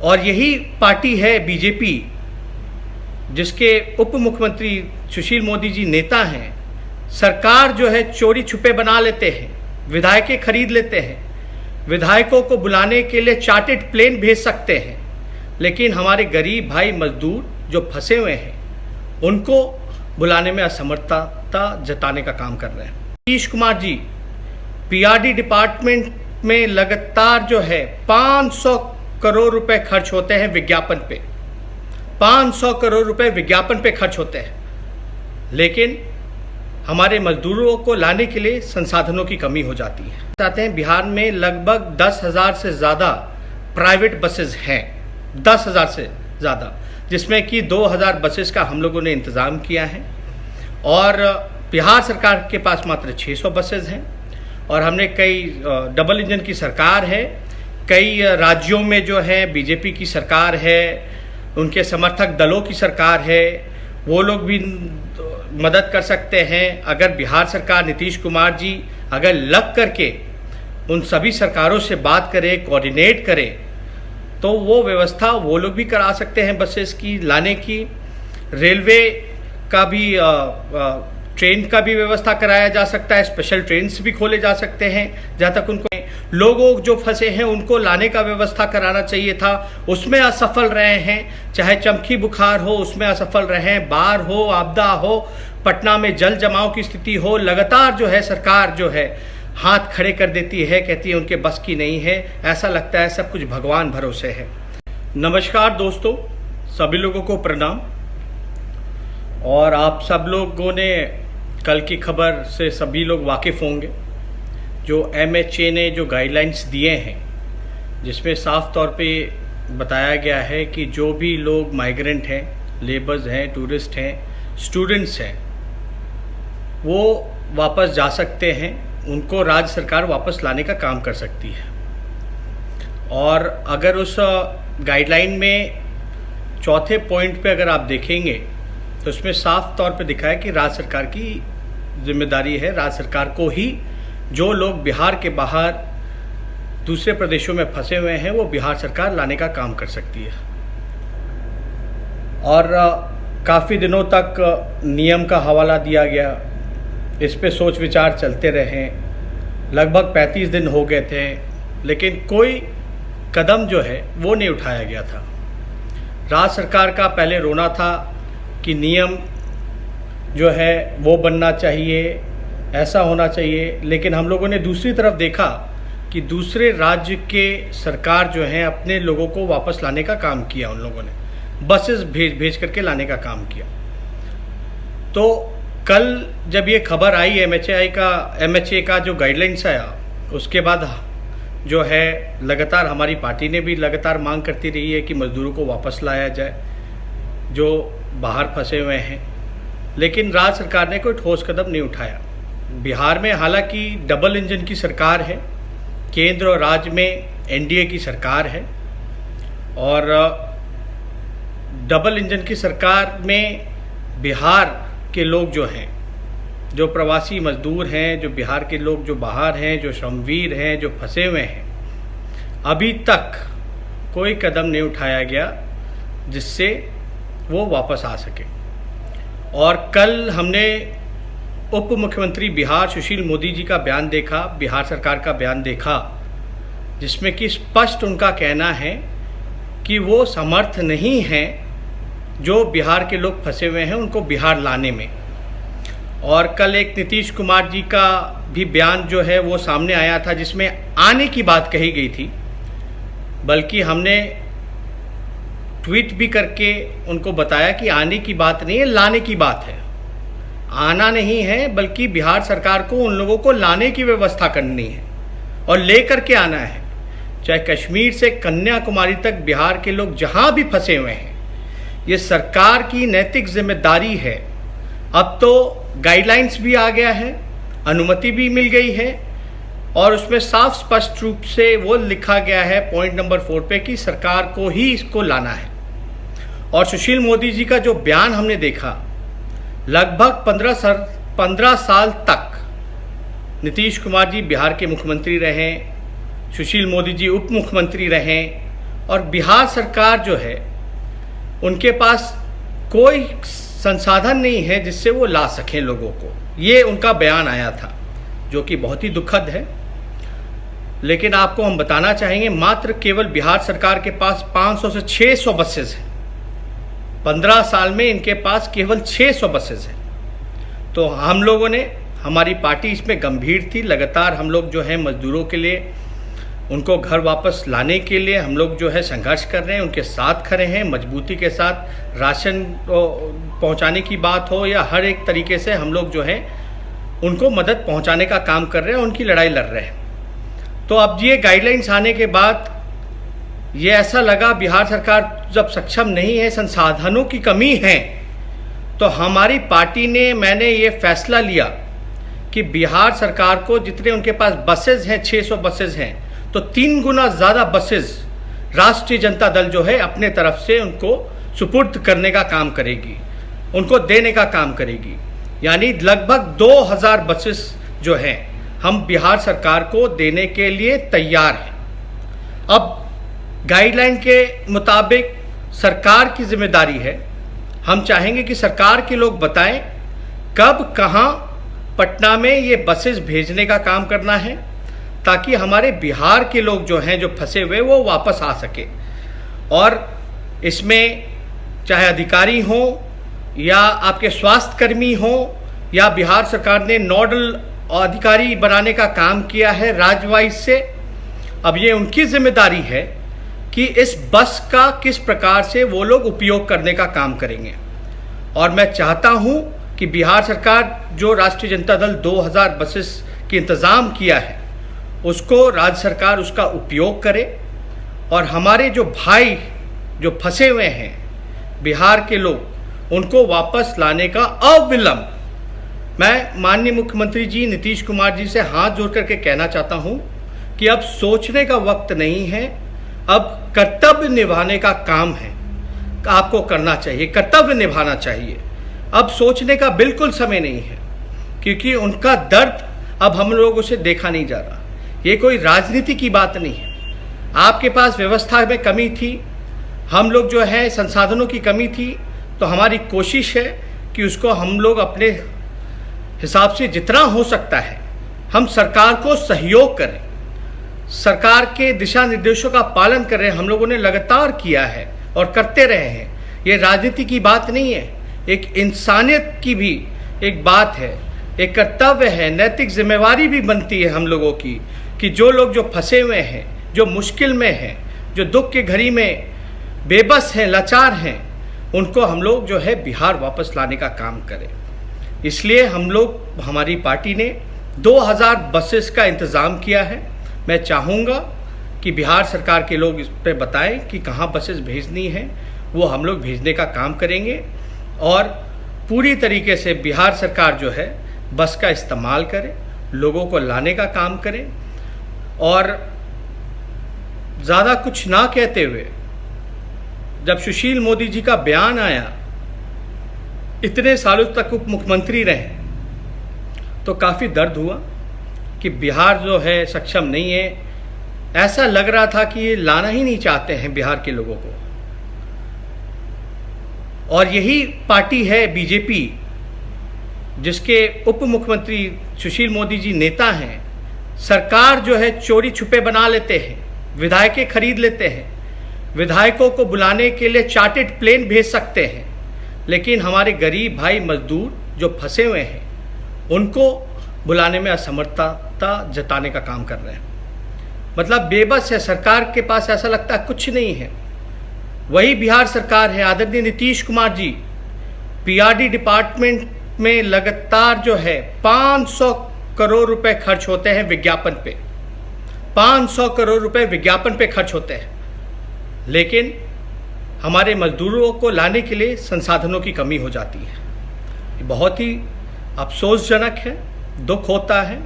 और यही पार्टी है बीजेपी, जिसके उप मुख्यमंत्री सुशील मोदी जी नेता हैं। सरकार जो है चोरी छुपे बना लेते हैं, विधायकें खरीद लेते हैं, विधायकों को बुलाने के लिए चार्टर्ड प्लेन भेज सकते हैं, लेकिन हमारे गरीब भाई मजदूर जो फंसे हुए हैं उनको बुलाने में असमर्थता जताने का काम कर रहे हैं। नीतीश कुमार जी पीआरडी डिपार्टमेंट में लगातार जो है 500 करोड़ रुपए खर्च होते हैं विज्ञापन पे, 500 करोड़ रुपए विज्ञापन पे खर्च होते हैं, लेकिन हमारे मजदूरों को लाने के लिए संसाधनों की कमी हो जाती है। चाहते हैं बिहार में लगभग 10,000 से ज़्यादा प्राइवेट बसेस हैं, 10,000 से ज़्यादा, जिसमें कि 2,000 बसेस का हम लोगों ने इंतज़ाम किया है और बिहार सरकार के पास मात्र 600 बसेस हैं। और हमने कई डबल इंजन की सरकार है, कई राज्यों में जो है बीजेपी की सरकार है, उनके समर्थक दलों की सरकार है, वो लोग भी मदद कर सकते हैं। अगर बिहार सरकार, नीतीश कुमार जी अगर लग करके उन सभी सरकारों से बात करे, कोऑर्डिनेट करे, तो वो व्यवस्था वो लोग भी करा सकते हैं बसेस की लाने की। रेलवे का भी ट्रेन का भी व्यवस्था कराया जा सकता है, स्पेशल ट्रेन्स भी खोले जा सकते हैं। जहाँ तक उनको लोगों जो फंसे हैं उनको लाने का व्यवस्था कराना चाहिए था, उसमें असफल रहे हैं। चाहे चमकी बुखार हो उसमें असफल रहे हैं, बाढ़ हो, आपदा हो, पटना में जल जमाव की स्थिति हो, लगातार जो है सरकार जो है हाथ खड़े कर देती है, कहती है उनके बस की नहीं है। ऐसा लगता है सब कुछ भगवान भरोसे है। नमस्कार दोस्तों, सभी लोगों को प्रणाम। और आप सब लोगों ने कल की खबर से सभी लोग वाकिफ़ होंगे, जो MHA ने जो गाइडलाइंस दिए हैं, जिसमें साफ तौर पे बताया गया है कि जो भी लोग माइग्रेंट हैं, लेबर्स हैं, टूरिस्ट हैं, स्टूडेंट्स हैं, वो वापस जा सकते हैं, उनको राज्य सरकार वापस लाने का काम कर सकती है। और अगर उस गाइडलाइन में चौथे पॉइंट पे अगर आप देखेंगे तो उसमें साफ तौर पे दिखा है कि राज्य सरकार की जिम्मेदारी है, राज्य सरकार को ही जो लोग बिहार के बाहर दूसरे प्रदेशों में फंसे हुए हैं वो बिहार सरकार लाने का काम कर सकती है। और काफ़ी दिनों तक नियम का हवाला दिया गया, इस पे सोच विचार चलते रहे, लगभग 35 दिन हो गए थे, लेकिन कोई कदम जो है वो नहीं उठाया गया था। राज्य सरकार का पहले रोना था कि नियम जो है वो बनना चाहिए, ऐसा होना चाहिए, लेकिन हम लोगों ने दूसरी तरफ देखा कि दूसरे राज्य के सरकार जो हैं अपने लोगों को वापस लाने का काम किया, उन लोगों ने बसेस भेज करके लाने का काम किया। तो कल जब ये खबर आई MHA का जो गाइडलाइंस आया, उसके बाद जो है लगातार हमारी पार्टी ने भी लगातार मांग करती रही है कि मजदूरों को वापस लाया जाए जो बाहर फंसे हुए हैं, लेकिन राज्य सरकार ने कोई ठोस कदम नहीं उठाया। बिहार में हालांकि डबल इंजन की सरकार है, केंद्र और राज्य में NDA की सरकार है, और डबल इंजन की सरकार में बिहार के लोग जो हैं, जो प्रवासी मजदूर हैं, जो बिहार के लोग जो बाहर हैं, जो श्रमवीर हैं, जो फंसे हुए हैं, अभी तक कोई कदम नहीं उठाया गया जिससे वो वापस आ सके। और कल हमने उप मुख्यमंत्री बिहार सुशील मोदी जी का बयान देखा, बिहार सरकार का बयान देखा, जिसमें कि स्पष्ट उनका कहना है कि वो समर्थ नहीं हैं जो बिहार के लोग फंसे हुए हैं उनको बिहार लाने में। और कल एक नीतीश कुमार जी का भी बयान जो है वो सामने आया था, जिसमें आने की बात कही गई थी, बल्कि हमने ट्वीट भी करके उनको बताया कि आने की बात नहीं है, लाने की बात है। आना नहीं है, बल्कि बिहार सरकार को उन लोगों को लाने की व्यवस्था करनी है और लेकर के आना है। चाहे कश्मीर से कन्याकुमारी तक बिहार के लोग जहां भी फंसे हुए हैं, ये सरकार की नैतिक जिम्मेदारी है। अब तो गाइडलाइंस भी आ गया है, अनुमति भी मिल गई है, और उसमें साफ स्पष्ट रूप से वो लिखा गया है पॉइंट नंबर 4 पे कि सरकार को ही इसको लाना है। और सुशील मोदी जी का जो बयान हमने देखा, लगभग 15 साल तक नीतीश कुमार जी बिहार के मुख्यमंत्री रहे, सुशील मोदी जी उप मुख्यमंत्री रहे, और बिहार सरकार जो है उनके पास कोई संसाधन नहीं है जिससे वो ला सकें लोगों को। ये उनका बयान आया था जो कि बहुत ही दुखद है। लेकिन आपको हम बताना चाहेंगे मात्र केवल बिहार सरकार के पास 500 से 600 बसेस हैं। 15 साल में इनके पास केवल 600 बसेस हैं। तो हम लोगों ने, हमारी पार्टी इसमें गंभीर थी। लगातार हम लोग जो है मजदूरों के लिए, उनको घर वापस लाने के लिए हम लोग जो है संघर्ष कर रहे हैं, उनके साथ खड़े हैं मजबूती के साथ। राशन पहुंचाने की बात हो या हर एक तरीके से हम लोग जो है उनको मदद पहुंचाने का काम कर रहे हैं, उनकी लड़ाई लड़ रहे हैं। तो अब ये गाइडलाइंस आने के बाद ये ऐसा लगा बिहार सरकार जब सक्षम नहीं है, संसाधनों की कमी है, तो हमारी पार्टी ने, मैंने ये फैसला लिया कि बिहार सरकार को जितने उनके पास बसेस हैं, 600 बसेस हैं, तो 3 गुना ज़्यादा बसेस राष्ट्रीय जनता दल जो है अपने तरफ से उनको सुपुर्द करने का काम करेगी, उनको देने का काम करेगी। यानी लगभग 2000 बसेस जो हैं हम बिहार सरकार को देने के लिए तैयार हैं। अब गाइडलाइन के मुताबिक सरकार की जिम्मेदारी है, हम चाहेंगे कि सरकार के लोग बताएं कब कहां पटना में ये बसेस भेजने का काम करना है, ताकि हमारे बिहार के लोग जो हैं, जो फंसे हुए, वो वापस आ सके। और इसमें चाहे अधिकारी हों या आपके स्वास्थ्य कर्मी हों, या बिहार सरकार ने नोडल अधिकारी बनाने का काम किया है राज्य वाइज से, अब ये उनकी जिम्मेदारी है कि इस बस का किस प्रकार से वो लोग उपयोग करने का काम करेंगे। और मैं चाहता हूं कि बिहार सरकार जो राष्ट्रीय जनता दल 2000 बसेस के इंतज़ाम किया है, उसको राज्य सरकार उसका उपयोग करे, और हमारे जो भाई जो फंसे हुए हैं बिहार के लोग, उनको वापस लाने का अविलंब, मैं माननीय मुख्यमंत्री जी नीतीश कुमार जी से हाथ जोड़ करके कहना चाहता हूं कि अब सोचने का वक्त नहीं है, अब कर्तव्य निभाने का काम है, आपको करना चाहिए, कर्तव्य निभाना चाहिए। अब सोचने का बिल्कुल समय नहीं है, क्योंकि उनका दर्द अब हम लोगों से देखा नहीं जा रहा। ये कोई राजनीति की बात नहीं है। आपके पास व्यवस्था में कमी थी, हम लोग जो है संसाधनों की कमी थी, तो हमारी कोशिश है कि उसको हम लोग अपने हिसाब से जितना हो सकता है हम सरकार को सहयोग करें, सरकार के दिशा निर्देशों का पालन कर रहे हैं। हम लोगों ने लगातार किया है और करते रहे हैं। ये राजनीति की बात नहीं है, एक इंसानियत की भी एक बात है, एक कर्तव्य है, नैतिक जिम्मेवारी भी बनती है हम लोगों की, कि जो लोग जो फंसे हुए हैं, जो मुश्किल में हैं, जो दुख के घड़ी में बेबस हैं, लाचार हैं, उनको हम लोग जो है बिहार वापस लाने का काम करें। इसलिए हम लोग, हमारी पार्टी ने 2000 बसेस का इंतज़ाम किया है। मैं चाहूँगा कि बिहार सरकार के लोग इस पर बताएं कि कहाँ बसेस भेजनी है, वो हम लोग भेजने का काम करेंगे, और पूरी तरीके से बिहार सरकार जो है बस का इस्तेमाल करे, लोगों को लाने का काम करें। और ज़्यादा कुछ ना कहते हुए, जब सुशील मोदी जी का बयान आया, इतने सालों तक उप मुख्यमंत्री रहे, तो काफ़ी दर्द हुआ कि बिहार जो है सक्षम नहीं है। ऐसा लग रहा था कि ये लाना ही नहीं चाहते हैं बिहार के लोगों को। और यही पार्टी है बीजेपी, जिसके उप मुख्यमंत्री सुशील मोदी जी नेता हैं। सरकार जो है चोरी छुपे बना लेते हैं, विधायकें खरीद लेते हैं, विधायकों को बुलाने के लिए चार्टर्ड प्लेन भेज सकते हैं, लेकिन हमारे गरीब भाई मजदूर जो फंसे हुए हैं उनको बुलाने में असमर्थता जताने का काम कर रहे हैं। मतलब बेबस है सरकार के पास, ऐसा लगता है कुछ नहीं है। वही बिहार सरकार है, आदरणीय नीतीश कुमार जी पीआरडी डिपार्टमेंट में लगातार जो है 500 करोड़ रुपए खर्च होते हैं विज्ञापन पे, 500 करोड़ रुपए विज्ञापन पे खर्च होते हैं, लेकिन हमारे मजदूरों को लाने के लिए संसाधनों की कमी हो जाती है। ये बहुत ही अफसोसजनक है, दुख होता है।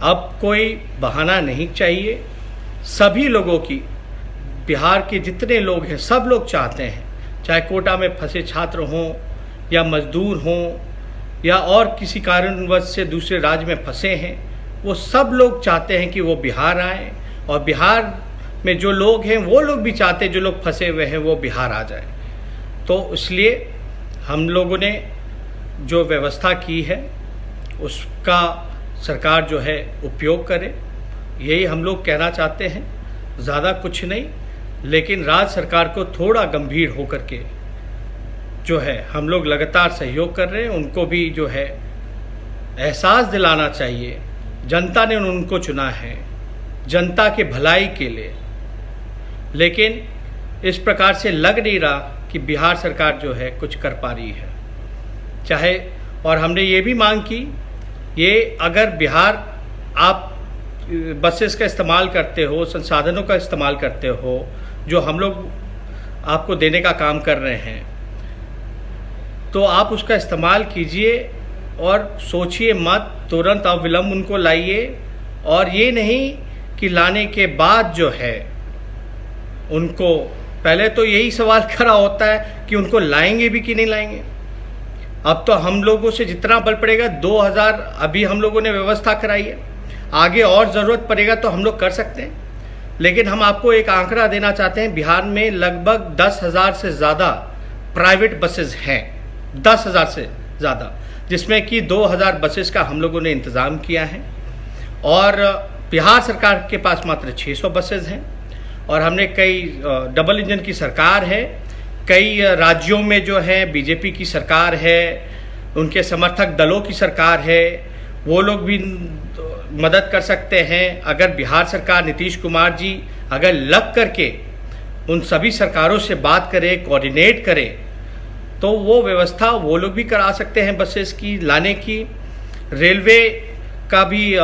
अब कोई बहाना नहीं चाहिए। सभी लोगों की, बिहार के जितने लोग हैं सब लोग चाहते हैं, चाहे कोटा में फंसे छात्र हों या मजदूर हों या और किसी कारणवश से दूसरे राज्य में फंसे हैं, वो सब लोग चाहते हैं कि वो बिहार आएँ और बिहार में जो लोग हैं वो लोग भी चाहते हैं जो लोग फंसे हुए हैं वो बिहार आ जाए। तो इसलिए हम लोगों ने जो व्यवस्था की है उसका सरकार जो है उपयोग करे, यही हम लोग कहना चाहते हैं, ज़्यादा कुछ नहीं। लेकिन राज्य सरकार को थोड़ा गंभीर होकर के जो है हम लोग लगातार सहयोग कर रहे हैं, उनको भी जो है एहसास दिलाना चाहिए जनता ने उनको चुना है जनता के भलाई के लिए। लेकिन इस प्रकार से लग नहीं रहा कि बिहार सरकार जो है कुछ कर पा रही है। चाहे, और हमने ये भी मांग की, ये अगर बिहार आप बसेस का इस्तेमाल करते हो, संसाधनों का इस्तेमाल करते हो जो हम लोग आपको देने का काम कर रहे हैं, तो आप उसका इस्तेमाल कीजिए और सोचिए मत, तुरंत अविलंब उनको लाइए। और ये नहीं कि लाने के बाद जो है उनको, पहले तो यही सवाल खड़ा होता है कि उनको लाएंगे भी कि नहीं लाएंगे। अब तो हम लोगों से जितना बल पड़ेगा, 2000 अभी हम लोगों ने व्यवस्था कराई है, आगे और ज़रूरत पड़ेगा तो हम लोग कर सकते हैं। लेकिन हम आपको एक आंकड़ा देना चाहते हैं, बिहार में लगभग 10,000 से ज़्यादा प्राइवेट बसेस हैं, 10,000 से ज़्यादा, जिसमें कि 2,000 बसेस का हम लोगों ने इंतज़ाम किया है। और बिहार सरकार के पास मात्र 600 बसेस हैं। और हमने कई डबल इंजन की सरकार है, कई राज्यों में जो है बीजेपी की सरकार है, उनके समर्थक दलों की सरकार है, वो लोग भी मदद कर सकते हैं। अगर बिहार सरकार, नीतीश कुमार जी अगर लग करके उन सभी सरकारों से बात करे, कोऑर्डिनेट करे, तो वो व्यवस्था वो लोग भी करा सकते हैं बसेस की लाने की। रेलवे का भी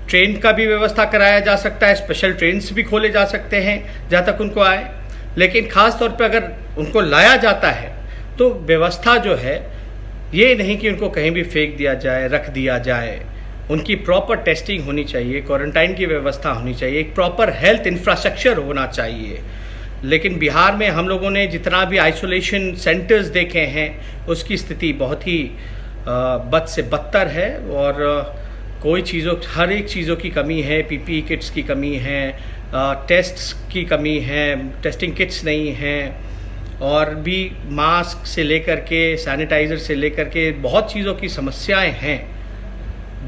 ट्रेन का भी व्यवस्था कराया जा सकता है, स्पेशल ट्रेन्स भी खोले जा सकते हैं जहाँ तक उनको आए। लेकिन ख़ास तौर पे अगर उनको लाया जाता है तो व्यवस्था जो है ये नहीं कि उनको कहीं भी फेंक दिया जाए, रख दिया जाए। उनकी प्रॉपर टेस्टिंग होनी चाहिए, क्वारंटाइन की व्यवस्था होनी चाहिए, एक प्रॉपर हेल्थ इंफ्रास्ट्रक्चर होना चाहिए। लेकिन बिहार में हम लोगों ने जितना भी आइसोलेशन सेंटर्स देखे हैं उसकी स्थिति बहुत ही बद से बदतर है। और कोई चीज़ों, हर एक चीज़ों की कमी है, पीपीई किट्स की कमी है, टेस्ट्स की कमी है, टेस्टिंग किट्स नहीं हैं, और भी मास्क से लेकर के सैनिटाइज़र से लेकर के बहुत चीज़ों की समस्याएं हैं।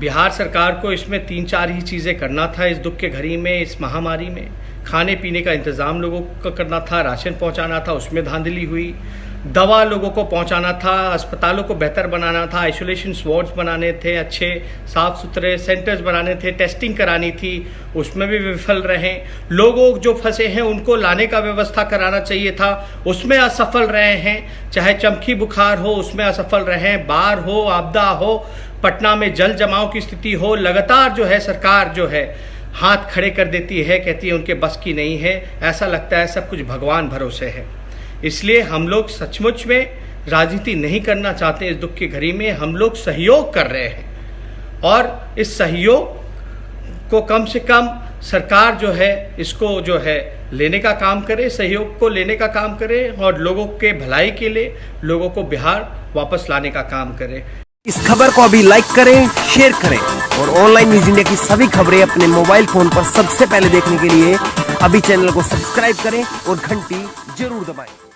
बिहार सरकार को इसमें 3-4 ही चीज़ें करना था इस दुख के घड़ी में, इस महामारी में। खाने पीने का इंतज़ाम लोगों को करना था, राशन पहुंचाना था, उसमें धांधली हुई। दवा लोगों को पहुंचाना था, अस्पतालों को बेहतर बनाना था, आइसोलेशन वार्ड्स बनाने थे, अच्छे साफ़ सुथरे सेंटर्स बनाने थे, टेस्टिंग करानी थी, उसमें भी विफल रहे। लोगों जो फंसे हैं उनको लाने का व्यवस्था कराना चाहिए था, उसमें असफल रहे हैं। चाहे चमकी बुखार हो उसमें असफल रहे हैं, बाढ़ हो, आपदा हो, पटना में जल जमाव की स्थिति हो, लगातार जो है सरकार जो है हाथ खड़े कर देती है, कहती है उनके बस की नहीं है। ऐसा लगता है सब कुछ भगवान भरोसे है। इसलिए हम लोग सचमुच में राजनीति नहीं करना चाहते इस दुख की घड़ी में, हम लोग सहयोग कर रहे हैं। और इस सहयोग को कम से कम सरकार जो है इसको जो है लेने का काम करे, सहयोग को लेने का काम करे, और लोगों के भलाई के लिए लोगों को बिहार वापस लाने का काम करे। इस खबर को अभी लाइक करें, शेयर करें, और ऑनलाइन न्यूज इंडिया की सभी खबरें अपने मोबाइल फोन पर सबसे पहले देखने के लिए अभी चैनल को सब्सक्राइब करें और घंटी जरूर दबाएं।